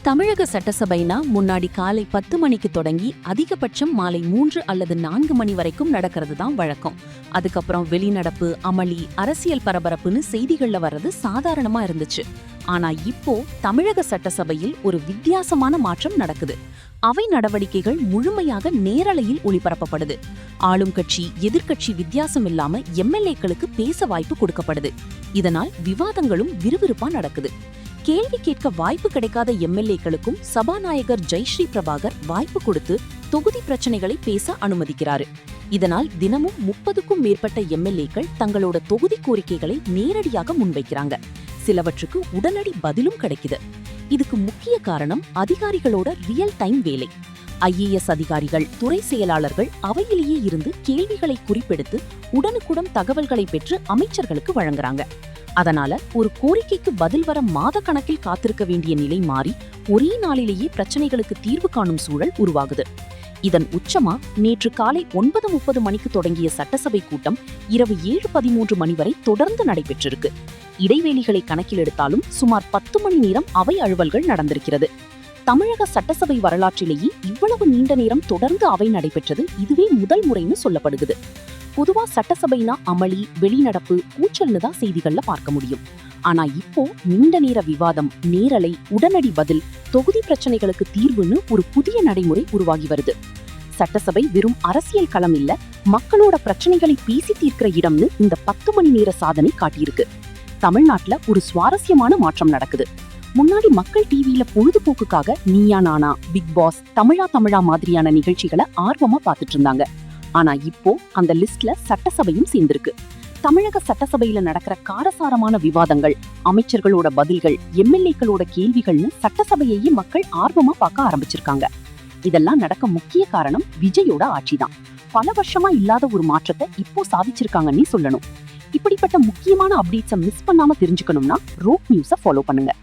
தமிழக சட்டசபைனா முன்னாடி காலை 10 மணிக்கு தொடங்கி அதிகபட்சம் மாலை 3 அல்லது 4 மணி வரைக்கும் நடக்கிறது தான் வழக்கம். அதுக்கப்புறம் வெளிநடப்பு, அமளி, அரசியல் பரபரப்புன்னு செய்திகள்ல வர்றது சாதாரணமா இருந்துச்சு. ஆனா இப்போ தமிழக சட்டசபையில் ஒரு வித்தியாசமான மாற்றம் நடக்குது. அவை நடவடிக்கைகள் முழுமையாக நேரலையில் ஒளிபரப்பப்படுது. ஆளும் கட்சி, எதிர்க்கட்சி வித்தியாசம் இல்லாம எம்எல்ஏக்களுக்கு பேச வாய்ப்பு கொடுக்கப்படுது. இதனால் விவாதங்களும் விறுவிறுப்பா நடக்குது. கேள்வி கேட்க வாய்ப்பு கிடைக்காத எம்எல்ஏக்களுக்கும் சபாநாயகர் ஜெயஸ்ரீ பிரபாகர் வாய்ப்பு கொடுத்து தொகுதி பிரச்சனைகளை பேச அனுமதிக்கிறாரு. இதனால் தினமும் 30க்கும் மேற்பட்ட எம்எல்ஏக்கள் தங்களோட தொகுதி கோரிக்கைகளை நேரடியாக முன்வைக்கிறாங்க. சிலவற்றுக்கு உடனடி பதிலும் கிடைக்குது. இதுக்கு முக்கிய காரணம் அதிகாரிகளோட ரியல் டைம் வேலை. ஐஏஎஸ் அதிகாரிகள், துறை செயலாளர்கள் அவையிலேயே இருந்து கேள்விகளை குறிப்பெடுத்து உடனுக்குடன் தகவல்களை பெற்று அமைச்சர்களுக்கு வழங்குறாங்க. அதனால ஒரு கோரிக்கைக்கு பதில் வர மாத கணக்கில் காத்திருக்க வேண்டிய நிலை மாறி ஒரே நாளிலேயே பிரச்சனைகளுக்கு தீர்வு காணும் சூழல் உருவாகுது. இதன் உச்சமா நேற்று காலை 9:30 மணிக்கு தொடங்கிய சட்டசபை கூட்டம் இரவு 7:13 மணி வரை தொடர்ந்து நடைபெற்றிருக்கு. இடைவேளிகளை கணக்கில் எடுத்தாலும் சுமார் 10 மணி நேரம் அவை அலுவல்கள் நடந்திருக்கிறது. தமிழக சட்டசபை வரலாற்றிலேயே இவ்வளவு நீண்ட நேரம் தொடர்ந்து அவை நடைபெற்றது இதுவே முதல் முறைன்னு சொல்லப்படுகிறது. பொதுவா சட்டசபைனா அமளி, வெளிநடப்பு, கூச்சல்னு தான் செய்திகள்ல பார்க்க முடியும். ஆனா இப்போ நீண்ட நேர விவாதம், நேரலை, உடனடி பதில், தொகுதி பிரச்சனைகளுக்கு தீர்வுன்னு ஒரு புதிய நடைமுறை உருவாகி வருது. சட்டசபை வெறும் அரசியல் களம் இல்ல, மக்களோட பிரச்சனைகளை பேசி தீர்க்கிற இடம்னு இந்த 10 மணி நேர சாதனை காட்டியிருக்கு. தமிழ்நாட்டுல ஒரு சுவாரஸ்யமான மாற்றம் நடக்குது. முன்னாடி மக்கள் டிவியில பொழுதுபோக்குக்காக நீயா நானா, பிக் பாஸ், தமிழா மாதிரியான நிகழ்ச்சிகளை ஆர்வமா பார்த்துட்டு இருந்தாங்க. ஆனா இப்போ அந்த லிஸ்ட்ல சட்டசபையும் சேர்ந்திருக்கு. தமிழக சட்டசபையில நடக்கிற காரசாரமான விவாதங்கள், அமைச்சர்களோட பதில்கள், எம்எல்ஏக்களோட கேள்விகள்னு சட்டசபையையே மக்கள் ஆர்வமா பார்க்க ஆரம்பிச்சிருக்காங்க. இதெல்லாம் நடக்க முக்கிய காரணம் விஜயோட ஆட்சிதான். பல வருஷமா இல்லாத ஒரு மாற்றத்தை இப்போ சாதிச்சிருக்காங்கன்னே சொல்லணும். இப்படிப்பட்ட முக்கியமான அப்டேட்ஸை மிஸ் பண்ணாம தெரிஞ்சுக்கணும்னா ரோக் நியூஸை ஃபாலோ பண்ணுங்க.